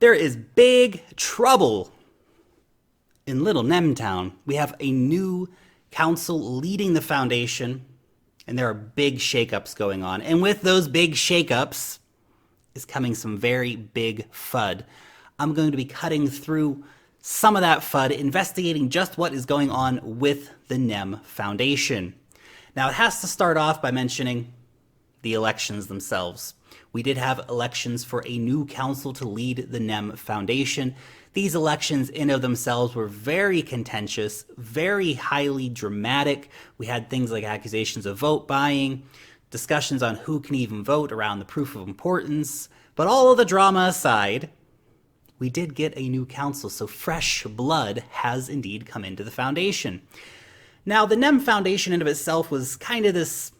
There is big trouble in Little NEM Town. We have a new council leading the foundation, and there are big shakeups going on. And with those big shakeups is coming some very big FUD. I'm going to be cutting through some of that FUD, investigating just what is going on with the NEM Foundation. Now, it has to start off by mentioning the elections themselves. We did have elections for a new council to lead the NEM Foundation. These elections in of themselves were very contentious, very highly dramatic. We had things like accusations of vote buying, discussions on who can even vote around the proof of importance. But all of the drama aside, we did get a new council, so fresh blood has indeed come into the foundation. Now, the NEM Foundation in of itself was kind of this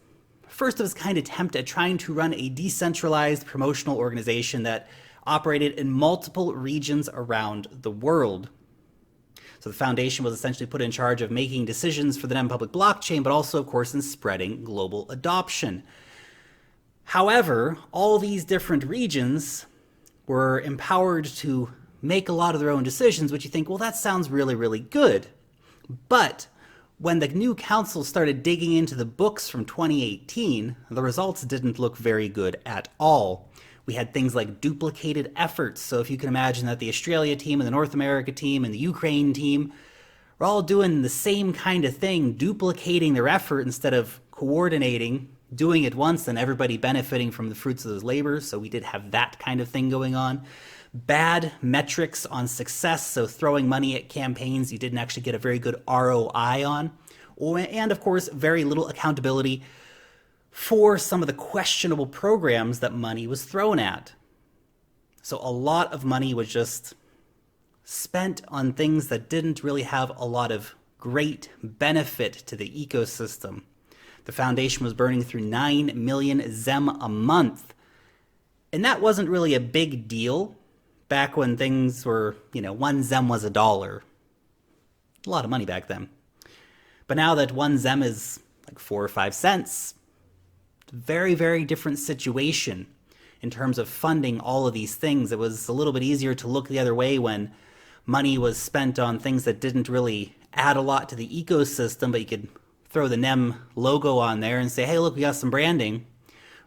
first of its kind attempt at trying to run a decentralized promotional organization that operated in multiple regions around the world. So the foundation was essentially put in charge of making decisions for the NEM public blockchain, but also, of course, in spreading global adoption. However, all these different regions were empowered to make a lot of their own decisions, which you think, well, that sounds really, really good. But when the new council started digging into the books from 2018, the results didn't look very good at all. We had things like duplicated efforts. So if you can imagine that the Australia team and the North America team and the Ukraine team were all doing the same kind of thing, duplicating their effort instead of coordinating, doing it once and everybody benefiting from the fruits of those labors. So we did have that kind of thing going on. Bad metrics on success, so throwing money at campaigns you didn't actually get a very good ROI on. And of course, very little accountability for some of the questionable programs that money was thrown at. So a lot of money was just spent on things that didn't really have a lot of great benefit to the ecosystem. The foundation was burning through 9 million ZEM a month. And that wasn't really a big deal back when things were, one ZEM was $1. A lot of money back then. But now that one ZEM is like 4 or 5 cents, very, very different situation in terms of funding all of these things. It was a little bit easier to look the other way when money was spent on things that didn't really add a lot to the ecosystem, but you could throw the NEM logo on there and say, hey, look, we got some branding,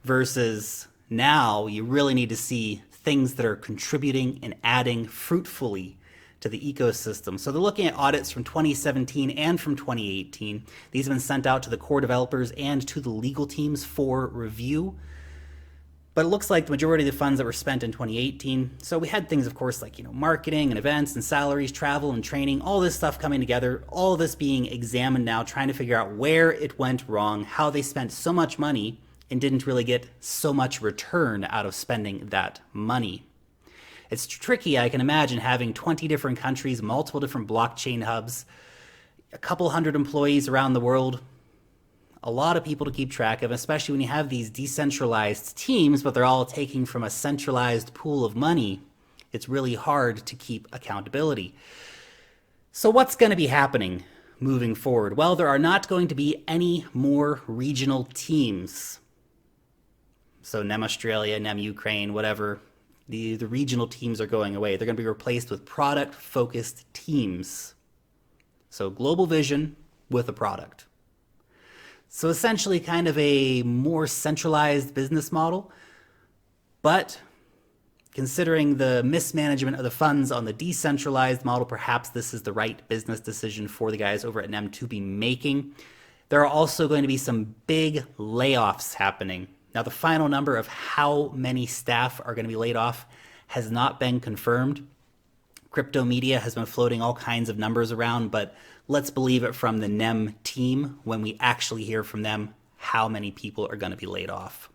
versus now you really need to see things that are contributing and adding fruitfully to the ecosystem. So they're looking at audits from 2017 and from 2018. These have been sent out to the core developers and to the legal teams for review. But it looks like the majority of the funds that were spent in 2018. So we had things, of course, like, marketing and events and salaries, travel and training, all this stuff coming together, all of this being examined now, trying to figure out where it went wrong, how they spent so much money and didn't really get so much return out of spending that money. It's tricky, I can imagine, having 20 different countries, multiple different blockchain hubs, a couple hundred employees around the world, a lot of people to keep track of, especially when you have these decentralized teams, but they're all taking from a centralized pool of money. It's really hard to keep accountability. So what's going to be happening moving forward? Well, there are not going to be any more regional teams. So NEM Australia, NEM Ukraine, whatever, the regional teams are going away. They're going to be replaced with product-focused teams. So global vision with a product. So essentially kind of a more centralized business model, but considering the mismanagement of the funds on the decentralized model, perhaps this is the right business decision for the guys over at NEM to be making. There are also going to be some big layoffs happening. Now, the final number of how many staff are going to be laid off has not been confirmed. Crypto media has been floating all kinds of numbers around, but let's believe it from the NEM team when we actually hear from them how many people are going to be laid off.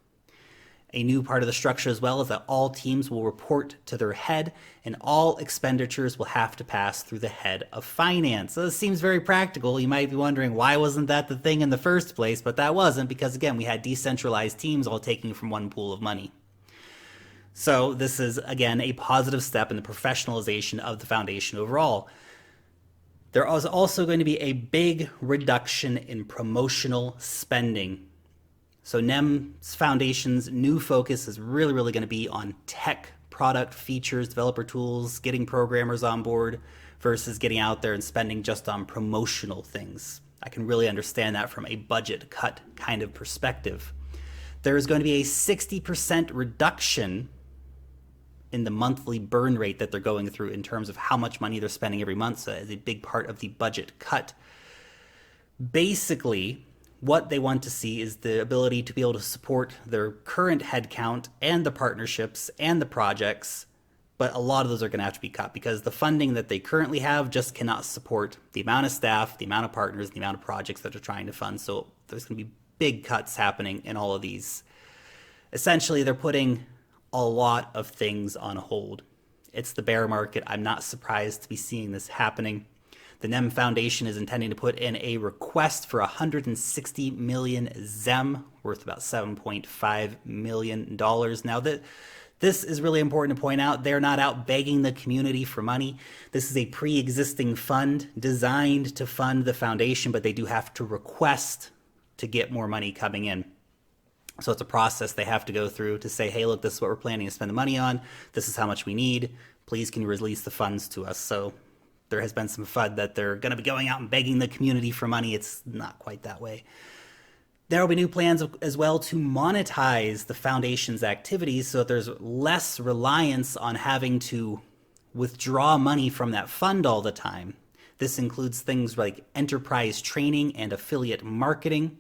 A new part of the structure as well is that all teams will report to their head and all expenditures will have to pass through the head of finance. So this seems very practical. You might be wondering, why wasn't that the thing in the first place? But that wasn't, because again, we had decentralized teams all taking from one pool of money. So this is, again, a positive step in the professionalization of the foundation overall. There is also going to be a big reduction in promotional spending. So NEM's foundation's new focus is really going to be on tech product features, developer tools, getting programmers on board versus getting out there and spending just on promotional things. I can really understand that from a budget cut kind of perspective. There is going to be a 60% reduction in the monthly burn rate that they're going through in terms of how much money they're spending every month. So that is a big part of the budget cut. Basically, what they want to see is the ability to be able to support their current headcount and the partnerships and the projects, but a lot of those are going to have to be cut because the funding that they currently have just cannot support the amount of staff, the amount of partners, the amount of projects that they're trying to fund. So there's going to be big cuts happening in all of these. Essentially, they're putting a lot of things on hold. It's the bear market. I'm not surprised to be seeing this happening. The NEM Foundation is intending to put in a request for 160 million ZEM, worth about $7.5 million. Now, this is really important to point out. They're not out begging the community for money. This is a pre-existing fund designed to fund the foundation, but they do have to request to get more money coming in. So it's a process they have to go through to say, hey, look, this is what we're planning to spend the money on. This is how much we need. Please, can you release the funds to us? So there has been some FUD that they're going to be going out and begging the community for money. It's not quite that way. There will be new plans as well to monetize the foundation's activities so that there's less reliance on having to withdraw money from that fund all the time. This includes things like enterprise training and affiliate marketing,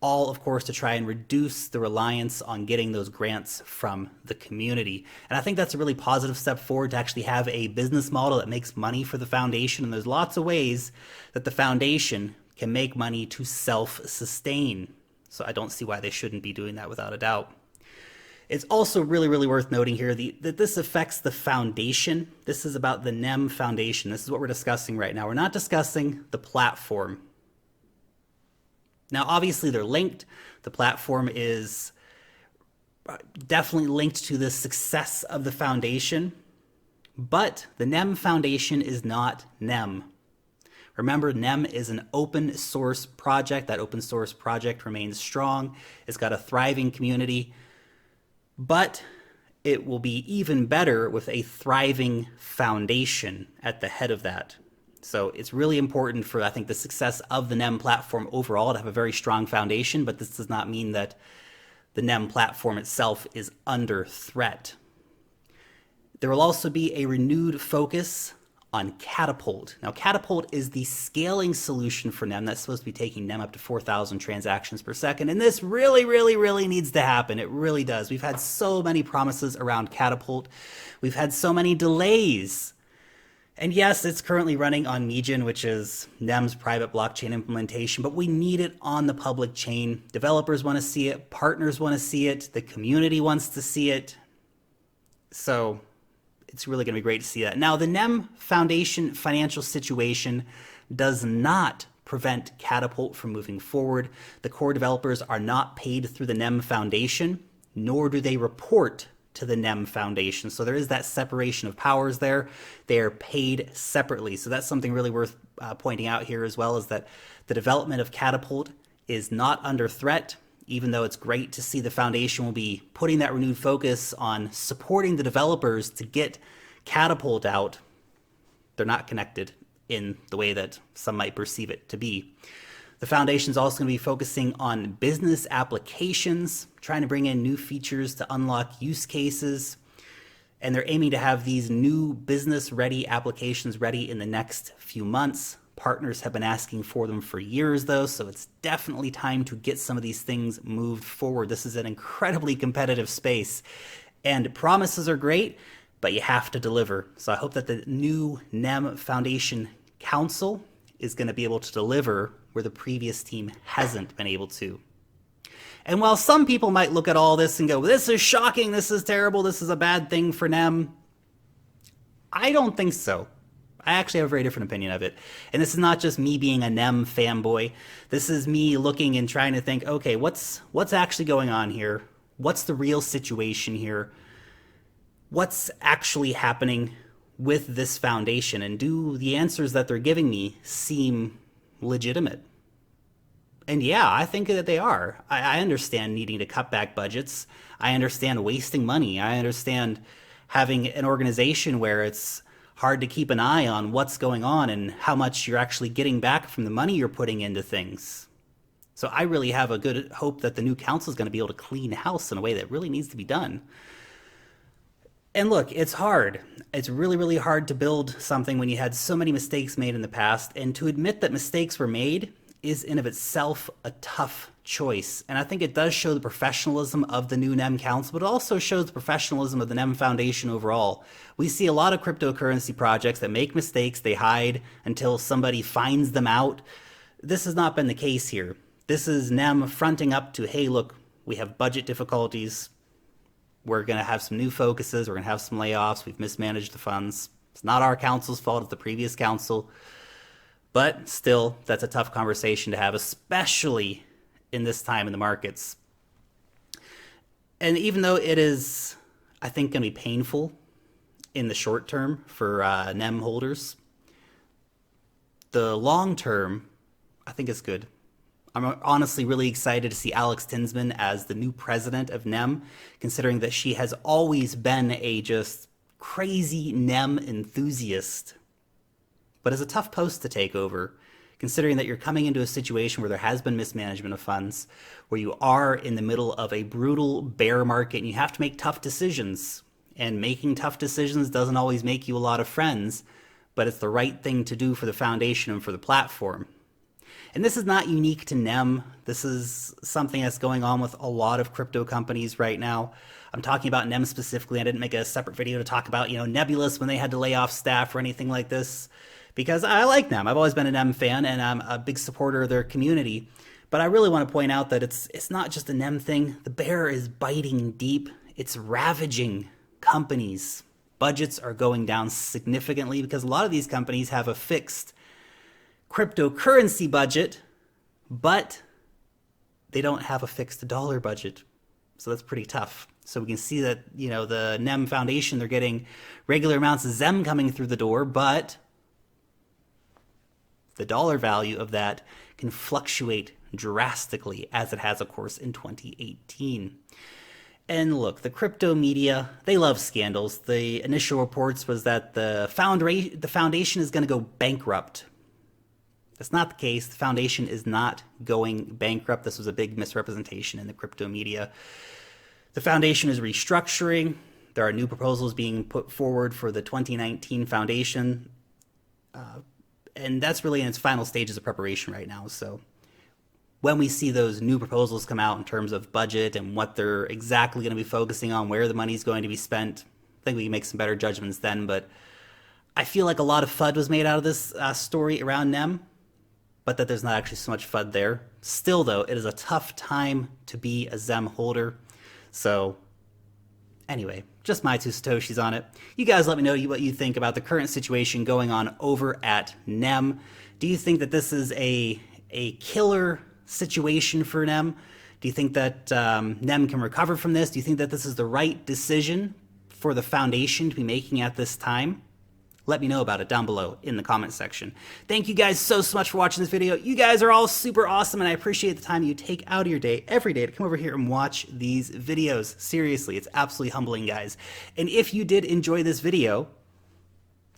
all, of course, to try and reduce the reliance on getting those grants from the community. And I think that's a really positive step forward to actually have a business model that makes money for the foundation. And there's lots of ways that the foundation can make money to self-sustain. So I don't see why they shouldn't be doing that without a doubt. It's also really, really worth noting here that this affects the foundation. This is about the NEM Foundation. This is what we're discussing right now. We're not discussing the platform. Now, obviously, they're linked. The platform is definitely linked to the success of the foundation, but the NEM Foundation is not NEM. Remember, NEM is an open source project. That open source project remains strong. It's got a thriving community, but it will be even better with a thriving foundation at the head of that. So it's really important for, I think, the success of the NEM platform overall to have a very strong foundation, but this does not mean that the NEM platform itself is under threat. There will also be a renewed focus on Catapult. Now, Catapult is the scaling solution for NEM that's supposed to be taking NEM up to 4,000 transactions per second, and this really, really, really needs to happen. It really does. We've had so many promises around Catapult. We've had so many delays. And yes, it's currently running on Median, which is NEM's private blockchain implementation, but we need it on the public chain. Developers want to see it, partners want to see it, the community wants to see it. So it's really going to be great to see that. Now, the NEM Foundation financial situation does not prevent Catapult from moving forward. The core developers are not paid through the NEM Foundation, nor do they report to the NEM Foundation. So there is that separation of powers there. They are paid separately. So that's something really worth pointing out here as well, is that the development of Catapult is not under threat, even though it's great to see the foundation will be putting that renewed focus on supporting the developers to get Catapult out. They're not connected in the way that some might perceive it to be. The foundation is also going to be focusing on business applications, trying to bring in new features to unlock use cases, and they're aiming to have these new business-ready applications ready in the next few months. Partners have been asking for them for years, though, so it's definitely time to get some of these things moved forward. This is an incredibly competitive space, and promises are great, but you have to deliver. So I hope that the new NEM Foundation Council is going to be able to deliver where the previous team hasn't been able to. And while some people might look at all this and go, this is shocking, this is terrible, this is a bad thing for NEM, I don't think so. I actually have a very different opinion of it. And this is not just me being a NEM fanboy. This is me looking and trying to think, okay, what's actually going on here? What's the real situation here? What's actually happening with this foundation? And do the answers that they're giving me seem legitimate? And yeah, I think that they are. I understand needing to cut back budgets. I understand wasting money. I understand having an organization where it's hard to keep an eye on what's going on and how much you're actually getting back from the money you're putting into things. So I really have a good hope that the new council is going to be able to clean house in a way that really needs to be done. And look, it's hard. It's really, really hard to build something when you had so many mistakes made in the past. And to admit that mistakes were made is in of itself a tough choice. And I think it does show the professionalism of the new NEM Council, but it also shows the professionalism of the NEM Foundation overall. We see a lot of cryptocurrency projects that make mistakes, they hide until somebody finds them out. This has not been the case here. This is NEM fronting up to, hey, look, we have budget difficulties. We're going to have some new focuses. We're going to have some layoffs. We've mismanaged the funds. It's not our council's fault. It's the previous council. But still, that's a tough conversation to have, especially in this time in the markets. And even though it is, I think, going to be painful in the short term for NEM holders, the long term, I think it's good. I'm honestly really excited to see Alex Tinsman as the new president of NEM, considering that she has always been a just crazy NEM enthusiast. But it's a tough post to take over, considering that you're coming into a situation where there has been mismanagement of funds, where you are in the middle of a brutal bear market and you have to make tough decisions. And making tough decisions doesn't always make you a lot of friends, but it's the right thing to do for the foundation and for the platform. And this is not unique to NEM. This is something that's going on with a lot of crypto companies right now. I'm talking about NEM specifically. I didn't make a separate video to talk about, Nebulous when they had to lay off staff or anything like this, because I like NEM. I've always been a NEM fan and I'm a big supporter of their community. But I really want to point out that it's not just a NEM thing. The bear is biting deep. It's ravaging companies. Budgets are going down significantly because a lot of these companies have a fixed cryptocurrency budget, but they don't have a fixed dollar budget. So that's pretty tough. So we can see that, the NEM Foundation, they're getting regular amounts of ZEM coming through the door, but the dollar value of that can fluctuate drastically, as it has, of course, in 2018. And look, the crypto media, they love scandals. The initial reports was that the foundation is going to go bankrupt. That's not the case. The foundation is not going bankrupt. This was a big misrepresentation in the crypto media. The foundation is restructuring. There are new proposals being put forward for the 2019 foundation. And that's really in its final stages of preparation right now. So when we see those new proposals come out in terms of budget and what they're exactly going to be focusing on, where the money is going to be spent, I think we can make some better judgments then. But I feel like a lot of FUD was made out of this story around NEM, but that there's not actually so much FUD there. Still, though, it is a tough time to be a ZEM holder. So anyway, just my 2 Satoshis on it. You guys let me know what you think about the current situation going on over at NEM. Do you think that this is a killer situation for NEM? Do you think that NEM can recover from this? Do you think that this is the right decision for the foundation to be making at this time? Let me know about it down below in the comment section. Thank you guys so much for watching this video. You guys are all super awesome, and I appreciate the time you take out of your day every day to come over here and watch these videos. Seriously, it's absolutely humbling, guys. And if you did enjoy this video,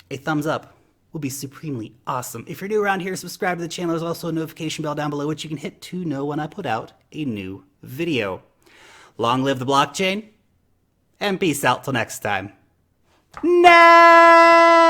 a thumbs up will be supremely awesome. If you're new around here, subscribe to the channel. There's also a notification bell down below, which you can hit to know when I put out a new video. Long live the blockchain, and peace out till next time. NEM!